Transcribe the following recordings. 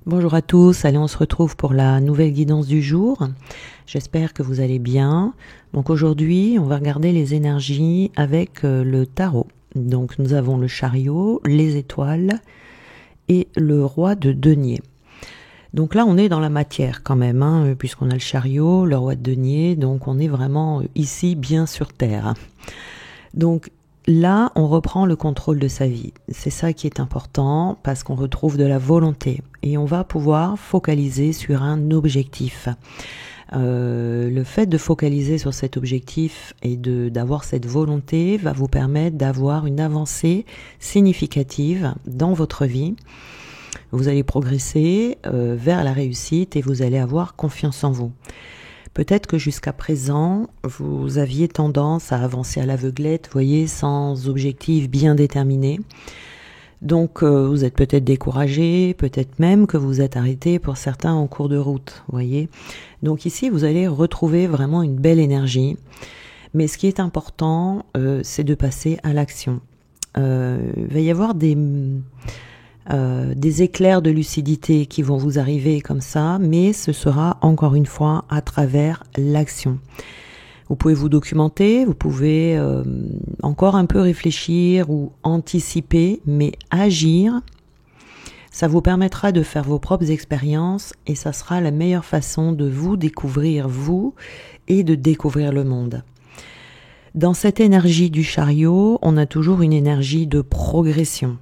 Bonjour à tous, allez on se retrouve pour la nouvelle guidance du jour. J'espère que vous allez bien. Donc aujourd'hui on va regarder les énergies avec le tarot. Donc nous avons le chariot, les étoiles et le roi de denier. Donc là on est dans la matière quand même, puisqu'on a le chariot, le roi de denier, donc on est vraiment ici bien sur terre. Donc là, on reprend le contrôle de sa vie. C'est ça qui est important parce qu'on retrouve de la volonté et on va pouvoir focaliser sur un objectif. Le fait de focaliser sur cet objectif et d'avoir cette volonté va vous permettre d'avoir une avancée significative dans votre vie. Vous allez progresser vers la réussite et vous allez avoir confiance en vous. Peut-être que jusqu'à présent, vous aviez tendance à avancer à l'aveuglette, voyez, sans objectif bien déterminé. Donc, vous êtes peut-être découragé, peut-être même que vous êtes arrêté pour certains en cours de route, voyez. Donc ici, vous allez retrouver vraiment une belle énergie. Mais ce qui est important, c'est de passer à l'action. Il va y avoir des éclairs de lucidité qui vont vous arriver comme ça, mais ce sera encore une fois à travers l'action. Vous pouvez vous documenter, vous pouvez encore un peu réfléchir ou anticiper, mais agir, ça vous permettra de faire vos propres expériences et ça sera la meilleure façon de vous découvrir vous et de découvrir le monde. Dans cette énergie du chariot, on a toujours une énergie de progression,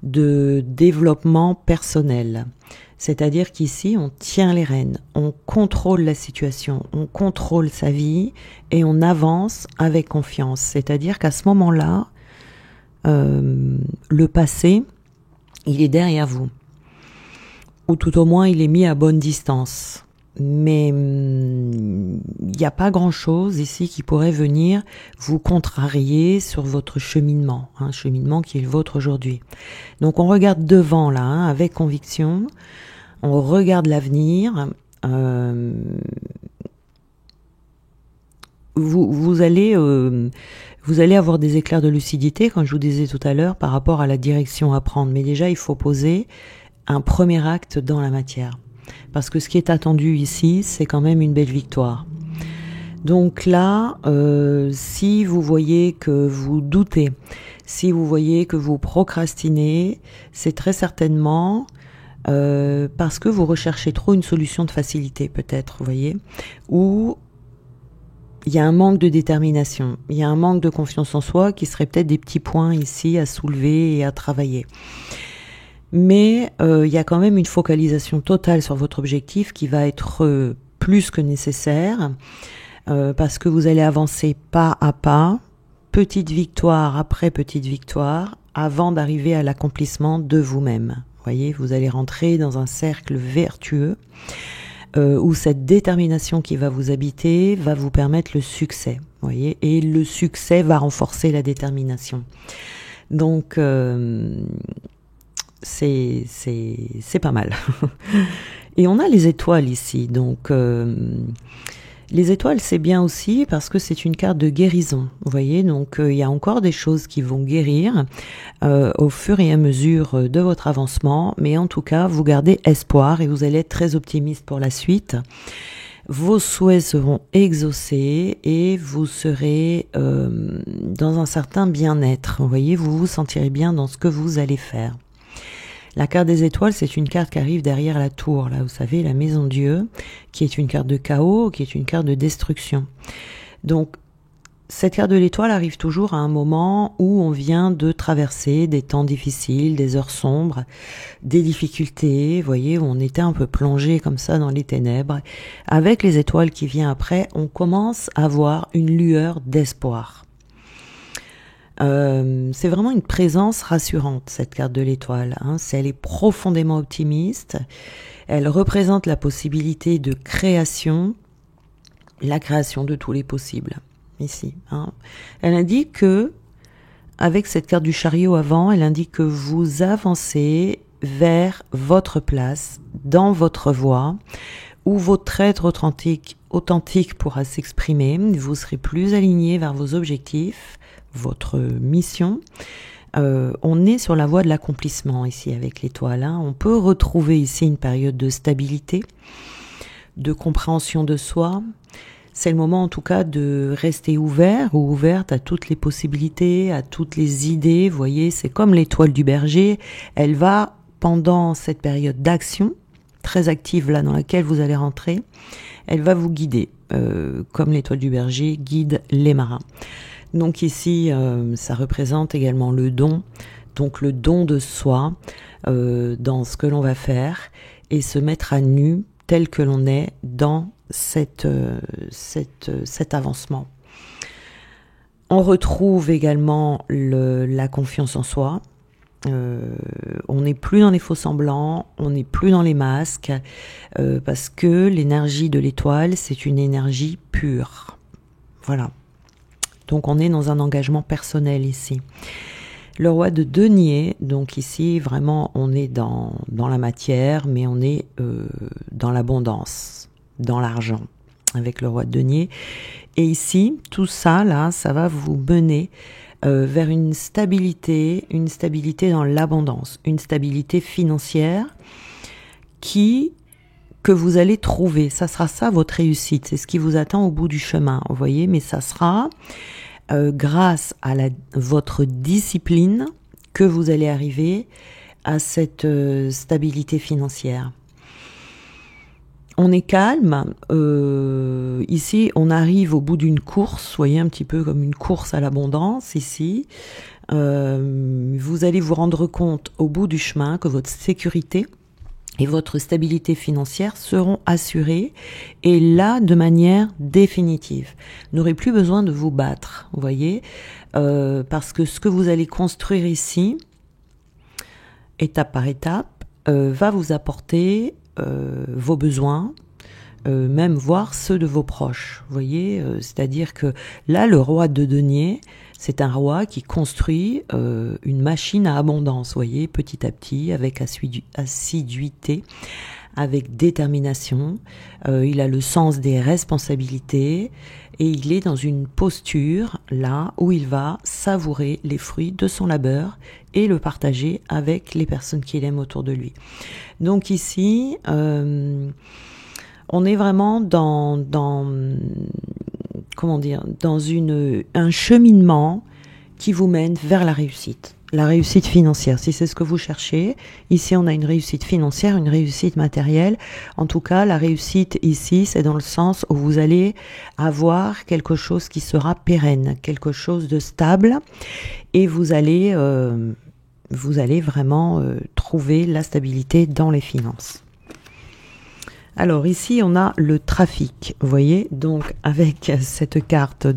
de développement personnel. C'est-à-dire qu'ici, on tient les rênes, on contrôle la situation, on contrôle sa vie et on avance avec confiance. C'est-à-dire qu'à ce moment-là, le passé, il est derrière vous. Ou tout au moins, il est mis à bonne distance. Mais il n'y a pas grand-chose ici qui pourrait venir vous contrarier sur votre cheminement, un cheminement qui est le vôtre aujourd'hui. Donc on regarde devant là, avec conviction, on regarde l'avenir. Vous allez avoir des éclairs de lucidité, comme je vous disais tout à l'heure, par rapport à la direction à prendre. Mais déjà, il faut poser un premier acte dans la matière. Parce que ce qui est attendu ici, c'est quand même une belle victoire. Donc là, si vous voyez que vous doutez, si vous voyez que vous procrastinez, c'est très certainement parce que vous recherchez trop une solution de facilité, peut-être, vous voyez, ou il y a un manque de détermination, il y a un manque de confiance en soi qui serait peut-être des petits points ici à soulever et à travailler. Mais il y a quand même une focalisation totale sur votre objectif qui va être plus que nécessaire parce que vous allez avancer pas à pas, petite victoire après petite victoire, avant d'arriver à l'accomplissement de vous-même. Vous voyez, vous allez rentrer dans un cercle vertueux où cette détermination qui va vous habiter va vous permettre le succès. Vous voyez, et le succès va renforcer la détermination. Donc c'est pas mal. Et on a les étoiles ici, donc les étoiles c'est bien aussi parce que c'est une carte de guérison, vous voyez, donc il y a encore des choses qui vont guérir au fur et à mesure de votre avancement, mais en tout cas vous gardez espoir et vous allez être très optimiste pour la suite. Vos souhaits seront exaucés et vous serez dans un certain bien-être, vous voyez, vous vous sentirez bien dans ce que vous allez faire. La carte des étoiles, c'est une carte qui arrive derrière la tour, là, vous savez, la maison Dieu, qui est une carte de chaos, qui est une carte de destruction. Donc, cette carte de l'étoile arrive toujours à un moment où on vient de traverser des temps difficiles, des heures sombres, des difficultés, vous voyez, où on était un peu plongé comme ça dans les ténèbres. Avec les étoiles qui viennent après, on commence à voir une lueur d'espoir. C'est vraiment une présence rassurante, cette carte de l'étoile. Elle est profondément optimiste. Elle représente la possibilité de création, la création de tous les possibles. Ici, Elle indique que, avec cette carte du chariot avant, elle indique que vous avancez vers votre place, dans votre voie, où votre être authentique pourra s'exprimer. Vous serez plus aligné vers vos objectifs, votre mission, on est sur la voie de l'accomplissement ici avec l'étoile. Hein. On peut retrouver ici une période de stabilité, de compréhension de soi. C'est le moment en tout cas de rester ouvert ou ouverte à toutes les possibilités, à toutes les idées. Vous voyez, c'est comme l'étoile du berger. Elle va, pendant cette période d'action, très active là dans laquelle vous allez rentrer, elle va vous guider, comme l'étoile du berger guide les marins. Donc ici, ça représente également le don, donc le don de soi dans ce que l'on va faire et se mettre à nu tel que l'on est dans cet avancement. On retrouve également la confiance en soi. On n'est plus dans les faux semblants, on n'est plus dans les masques, parce que l'énergie de l'étoile, c'est une énergie pure. Voilà. Donc on est dans un engagement personnel ici. Le roi de denier, donc ici vraiment on est dans la matière, mais on est dans l'abondance, dans l'argent, avec le roi de denier. Et ici, tout ça, là, ça va vous mener vers une stabilité dans l'abondance, une stabilité financière que vous allez trouver. Ça sera ça votre réussite, c'est ce qui vous attend au bout du chemin, vous voyez, mais ça sera grâce à votre discipline que vous allez arriver à cette stabilité financière. On est calme, ici on arrive au bout d'une course, vous voyez un petit peu comme une course à l'abondance ici. Vous allez vous rendre compte au bout du chemin que votre sécurité et votre stabilité financière seront assurées et là de manière définitive. Vous n'aurez plus besoin de vous battre, vous voyez, parce que ce que vous allez construire ici, étape par étape, va vous apporter vos besoins, même voire ceux de vos proches. Vous voyez, c'est-à-dire que là, le roi de denier, c'est un roi qui construit une machine à abondance, vous voyez, petit à petit, avec assiduité, avec détermination. Il a le sens des responsabilités et il est dans une posture là où il va savourer les fruits de son labeur et le partager avec les personnes qu'il aime autour de lui. Donc ici, on est vraiment dans un cheminement qui vous mène vers la réussite. La réussite financière, si c'est ce que vous cherchez. Ici, on a une réussite financière, une réussite matérielle. En tout cas, la réussite ici, c'est dans le sens où vous allez avoir quelque chose qui sera pérenne, quelque chose de stable, et vous allez vraiment trouver la stabilité dans les finances. Alors ici, on a le trafic, vous voyez, donc avec cette carte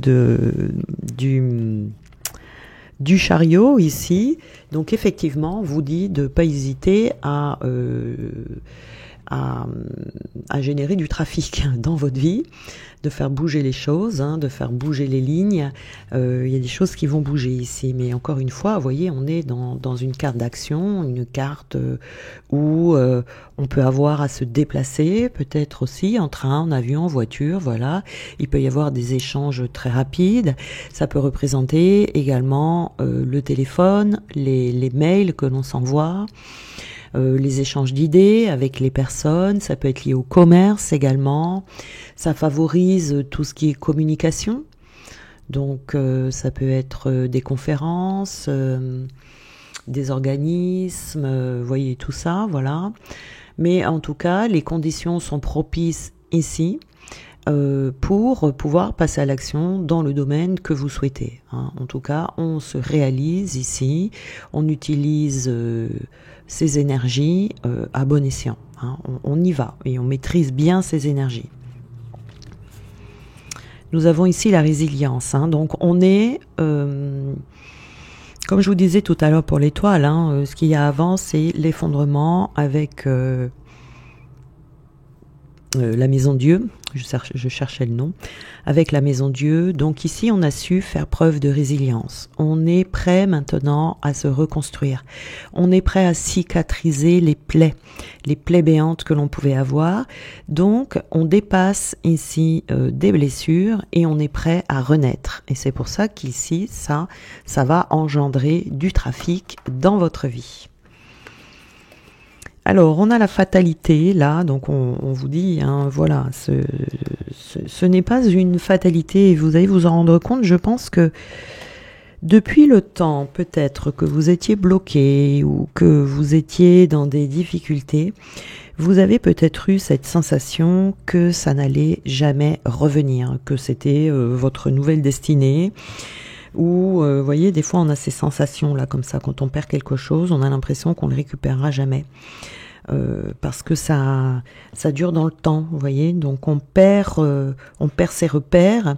du chariot ici, donc effectivement, vous dit de ne pas hésiter à générer du trafic dans votre vie, de faire bouger les choses, de faire bouger les lignes. Il y a des choses qui vont bouger ici, mais encore une fois, vous voyez, on est dans une carte d'action, une carte où on peut avoir à se déplacer, peut-être aussi en train, en avion, en voiture, voilà. Il peut y avoir des échanges très rapides. Ça peut représenter également le téléphone, les mails que l'on s'envoie, les échanges d'idées avec les personnes, ça peut être lié au commerce également, ça favorise tout ce qui est communication, donc ça peut être des conférences, des organismes, vous voyez tout ça, voilà. Mais en tout cas, les conditions sont propices ici pour pouvoir passer à l'action dans le domaine que vous souhaitez. En tout cas, on se réalise ici, on utilise ces énergies à bon escient. On y va et on maîtrise bien ces énergies. Nous avons ici la résilience. Donc on est, comme je vous disais tout à l'heure pour l'étoile, ce qu'il y a avant, c'est l'effondrement avec la maison de Dieu, je cherchais le nom, avec la Maison Dieu. Donc ici, on a su faire preuve de résilience. On est prêt maintenant à se reconstruire. On est prêt à cicatriser les plaies béantes que l'on pouvait avoir. Donc, on dépasse ici des blessures et on est prêt à renaître. Et c'est pour ça qu'ici, ça va engendrer du trafic dans votre vie. Alors, on a la fatalité, là, donc on vous dit, hein, voilà, ce n'est pas une fatalité, et vous allez vous en rendre compte, je pense que depuis le temps, peut-être, que vous étiez bloqué ou que vous étiez dans des difficultés, vous avez peut-être eu cette sensation que ça n'allait jamais revenir, que c'était votre nouvelle destinée, ou, vous voyez, des fois on a ces sensations-là, comme ça, quand on perd quelque chose, on a l'impression qu'on ne le récupérera jamais. Parce que ça dure dans le temps, vous voyez, donc on perd ses repères,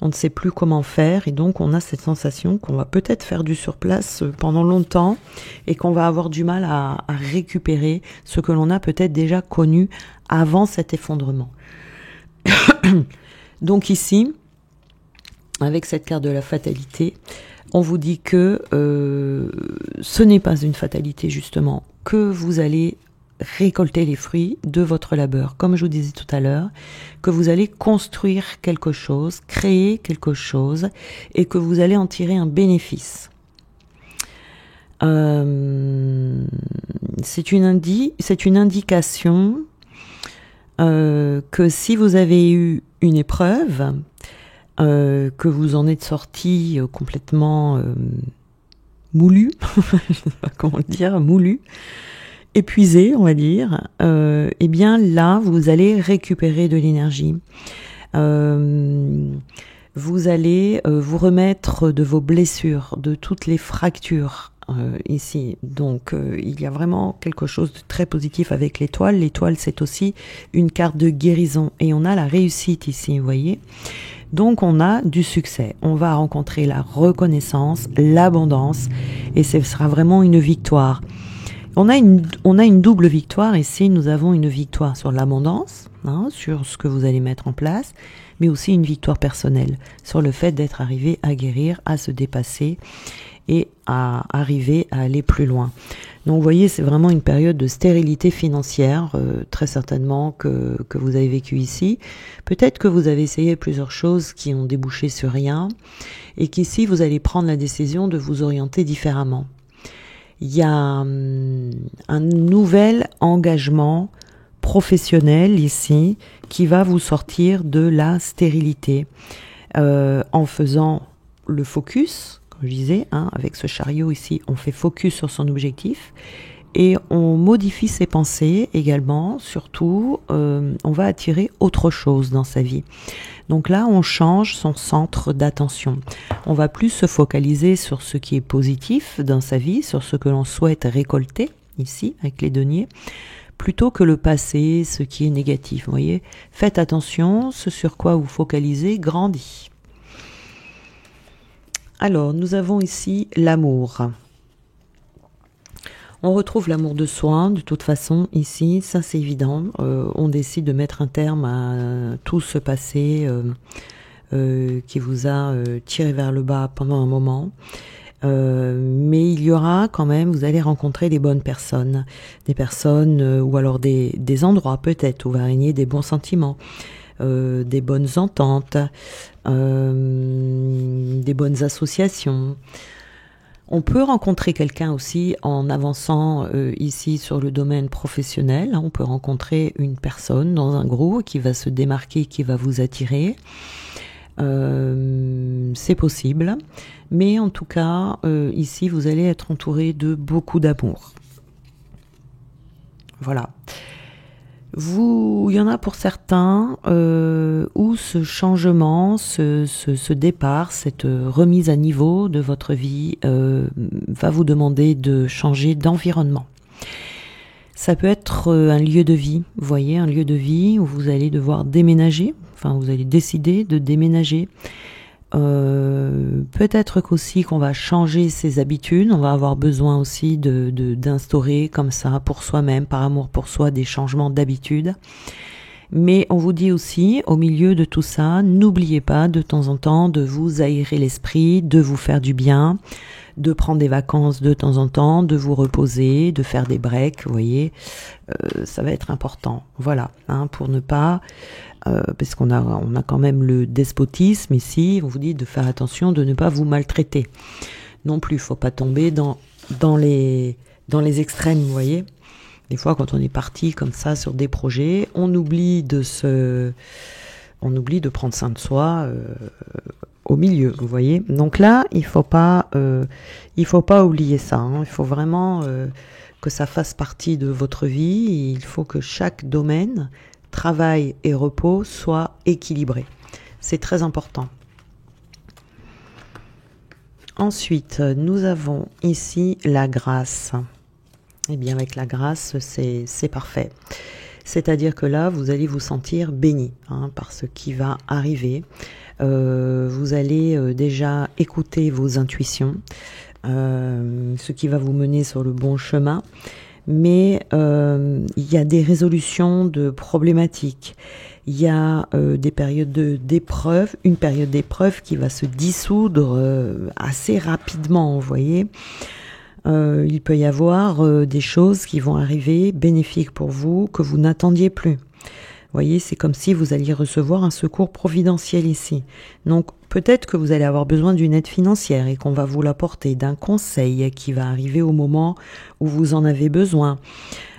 on ne sait plus comment faire, et donc on a cette sensation qu'on va peut-être faire du surplace pendant longtemps, et qu'on va avoir du mal à récupérer ce que l'on a peut-être déjà connu avant cet effondrement. Donc ici, avec cette carte de la fatalité, on vous dit que ce n'est pas une fatalité justement, que vous allez récolter les fruits de votre labeur, comme je vous disais tout à l'heure, que vous allez construire quelque chose, créer quelque chose, et que vous allez en tirer un bénéfice. C'est une indication que si vous avez eu une épreuve, que vous en êtes sorti complètement moulu, je sais pas comment le dire, moulu, épuisé, on va dire, eh bien là, vous allez récupérer de l'énergie. Vous allez vous remettre de vos blessures, de toutes les fractures ici. Donc, il y a vraiment quelque chose de très positif avec l'étoile. L'étoile, c'est aussi une carte de guérison. Et on a la réussite ici, vous voyez. Donc, on a du succès. On va rencontrer la reconnaissance, l'abondance. Et ce sera vraiment une victoire. On a une double victoire ici. Nous avons une victoire sur l'abondance, hein, sur ce que vous allez mettre en place, mais aussi une victoire personnelle sur le fait d'être arrivé à guérir, à se dépasser et à arriver à aller plus loin. Donc vous voyez, c'est vraiment une période de stérilité financière, très certainement que vous avez vécu ici. Peut-être que vous avez essayé plusieurs choses qui ont débouché sur rien et qu'ici vous allez prendre la décision de vous orienter différemment. Il y a un nouvel engagement professionnel ici qui va vous sortir de la stérilité en faisant le focus, comme je disais, hein, avec ce chariot ici, on fait focus sur son objectif et on modifie ses pensées également, surtout on va attirer autre chose dans sa vie. Donc là, on change son centre d'attention. On va plus se focaliser sur ce qui est positif dans sa vie, sur ce que l'on souhaite récolter, ici, avec les deniers, plutôt que le passé, ce qui est négatif. Vous voyez, faites attention, ce sur quoi vous focalisez grandit. Alors, nous avons ici l'amour. On retrouve l'amour de soi, de toute façon, ici, ça c'est évident. On décide de mettre un terme à tout ce passé qui vous a tiré vers le bas pendant un moment. Mais il y aura quand même, vous allez rencontrer des bonnes personnes. Des personnes, ou alors des endroits peut-être, où va régner des bons sentiments. Des bonnes ententes, des bonnes associations. On peut rencontrer quelqu'un aussi en avançant ici sur le domaine professionnel. On peut rencontrer une personne dans un groupe qui va se démarquer, qui va vous attirer. C'est possible. Mais en tout cas, ici, vous allez être entouré de beaucoup d'amour. Voilà. Il y en a pour certains où ce changement, ce départ, cette remise à niveau de votre vie va vous demander de changer d'environnement. Ça peut être un lieu de vie, vous voyez, un lieu de vie où vous allez devoir déménager, enfin vous allez décider de déménager. Peut-être qu'aussi qu'on va changer ses habitudes, on va avoir besoin aussi d'instaurer comme ça pour soi-même, par amour pour soi, des changements d'habitudes. Mais on vous dit aussi, au milieu de tout ça, n'oubliez pas de temps en temps de vous aérer l'esprit, de vous faire du bien, de prendre des vacances de temps en temps, de vous reposer, de faire des breaks, vous voyez, ça va être important. Voilà, hein, pour ne pas, parce qu'on a quand même le despotisme ici, on vous dit de faire attention, de ne pas vous maltraiter. Non plus, il ne faut pas tomber dans les extrêmes, vous voyez. Des fois, quand on est parti comme ça sur des projets, on oublie de prendre soin de soi au milieu, vous voyez. Donc là, il faut pas oublier ça. Hein. Il faut vraiment que ça fasse partie de votre vie. Et il faut que chaque domaine, travail et repos, soit équilibré. C'est très important. Ensuite, nous avons ici la grâce. Eh bien, avec la grâce, c'est parfait. C'est-à-dire que là, vous allez vous sentir béni par ce qui va arriver. Vous allez déjà écouter vos intuitions, ce qui va vous mener sur le bon chemin. Mais il y a des résolutions de problématiques. Il y a des périodes d'épreuve, une période d'épreuve qui va se dissoudre assez rapidement, vous voyez. Il peut y avoir des choses qui vont arriver bénéfiques pour vous que vous n'attendiez plus. Vous voyez, c'est comme si vous alliez recevoir un secours providentiel ici. Donc peut-être que vous allez avoir besoin d'une aide financière et qu'on va vous l'apporter, d'un conseil qui va arriver au moment où vous en avez besoin.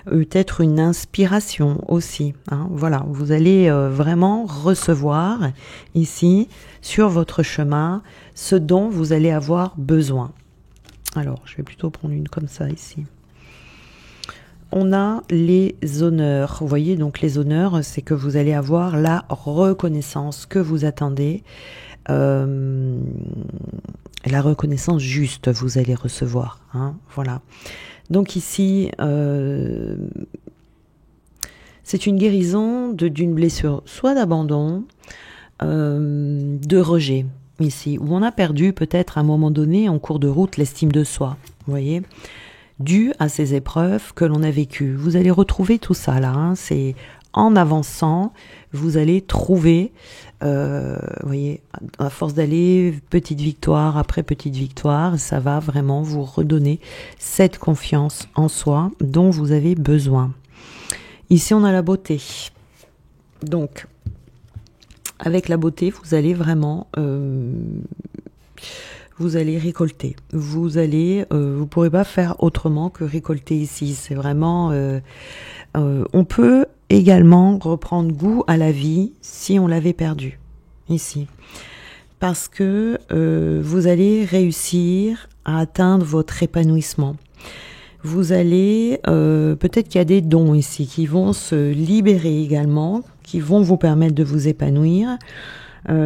Peut-être une inspiration aussi. Hein. Voilà, vous allez vraiment recevoir ici, sur votre chemin, ce dont vous allez avoir besoin. Alors, je vais plutôt prendre une comme ça ici. On a les honneurs. Vous voyez, donc les honneurs, c'est que vous allez avoir la reconnaissance que vous attendez. La reconnaissance juste, vous allez recevoir. Hein, voilà. Donc ici, c'est une guérison d'une blessure, soit d'abandon, de rejet. Ici, où on a perdu peut-être à un moment donné en cours de route l'estime de soi, vous voyez, dû à ces épreuves que l'on a vécues. Vous allez retrouver tout ça là, hein, c'est en avançant, vous allez trouver, vous voyez, à force d'aller petite victoire après petite victoire, ça va vraiment vous redonner cette confiance en soi dont vous avez besoin. Ici, on a la beauté. Donc, avec la beauté, vous allez vraiment, vous allez récolter. Vous pourrez pas faire autrement que récolter ici. C'est vraiment, on peut également reprendre goût à la vie si on l'avait perdue ici, parce que vous allez réussir à atteindre votre épanouissement. Vous allez, peut-être qu'il y a des dons ici qui vont se libérer également, qui vont vous permettre de vous épanouir. La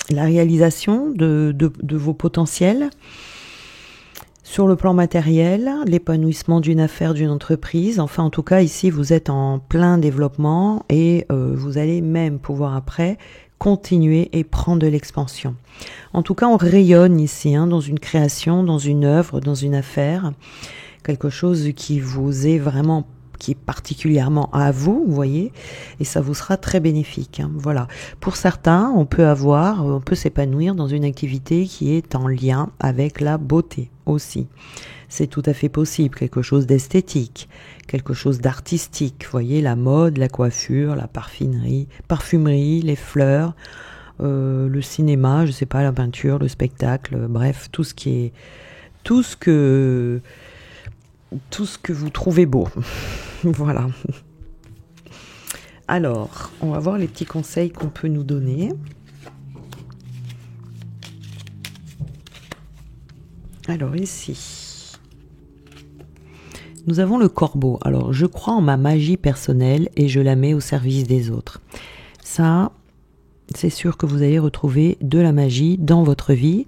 réalisation de vos potentiels sur le plan matériel, l'épanouissement d'une affaire, d'une entreprise. Enfin, en tout cas, ici, vous êtes en plein développement et vous allez même pouvoir après continuer et prendre de l'expansion. En tout cas, on rayonne ici, dans une création, dans une œuvre, dans une affaire, quelque chose qui vous est vraiment, qui est particulièrement à vous, vous voyez, et ça vous sera très bénéfique. Voilà. Pour certains, on peut s'épanouir dans une activité qui est en lien avec la beauté aussi. C'est tout à fait possible, quelque chose d'esthétique, quelque chose d'artistique, vous voyez, la mode, la coiffure, la parfumerie, les fleurs, le cinéma, je sais pas, la peinture, le spectacle, bref, tout ce que vous trouvez beau. Voilà. Alors, on va voir les petits conseils qu'on peut nous donner. Alors ici, nous avons le corbeau. Alors, je crois en ma magie personnelle et je la mets au service des autres. Ça, c'est sûr que vous allez retrouver de la magie dans votre vie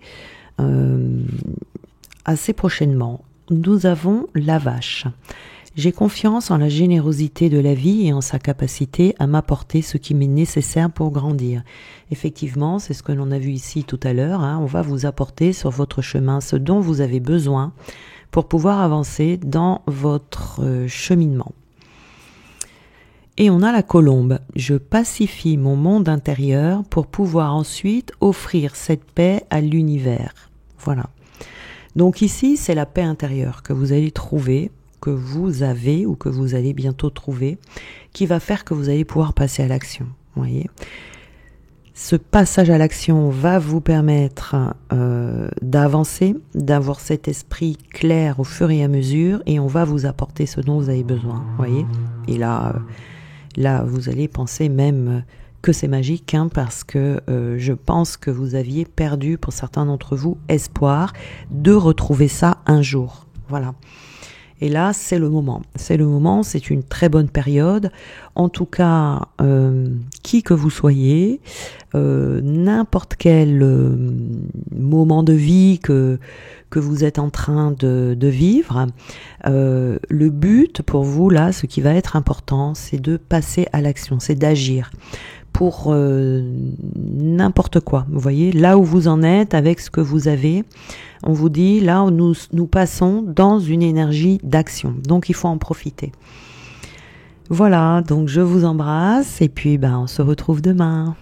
assez prochainement. Nous avons la vache. J'ai confiance en la générosité de la vie et en sa capacité à m'apporter ce qui m'est nécessaire pour grandir. Effectivement, c'est ce que l'on a vu ici tout à l'heure. On va vous apporter sur votre chemin ce dont vous avez besoin pour pouvoir avancer dans votre cheminement. Et on a la colombe. Je pacifie mon monde intérieur pour pouvoir ensuite offrir cette paix à l'univers. Voilà. Donc ici, c'est la paix intérieure que vous allez trouver, que vous avez ou que vous allez bientôt trouver, qui va faire que vous allez pouvoir passer à l'action. Vous voyez ? Ce passage à l'action va vous permettre d'avancer, d'avoir cet esprit clair au fur et à mesure, et on va vous apporter ce dont vous avez besoin. Vous voyez ? Et là, vous allez penser même que c'est magique, hein, parce que je pense que vous aviez perdu, pour certains d'entre vous, espoir de retrouver ça un jour. Voilà. Et là, c'est le moment. C'est le moment, c'est une très bonne période. En tout cas, qui que vous soyez, n'importe quel moment de vie que vous êtes en train de vivre, le but pour vous, là, ce qui va être important, c'est de passer à l'action, c'est d'agir pour n'importe quoi. Vous voyez, là où vous en êtes, avec ce que vous avez, on vous dit, là, nous passons dans une énergie d'action. Donc, il faut en profiter. Voilà, donc je vous embrasse et puis on se retrouve demain.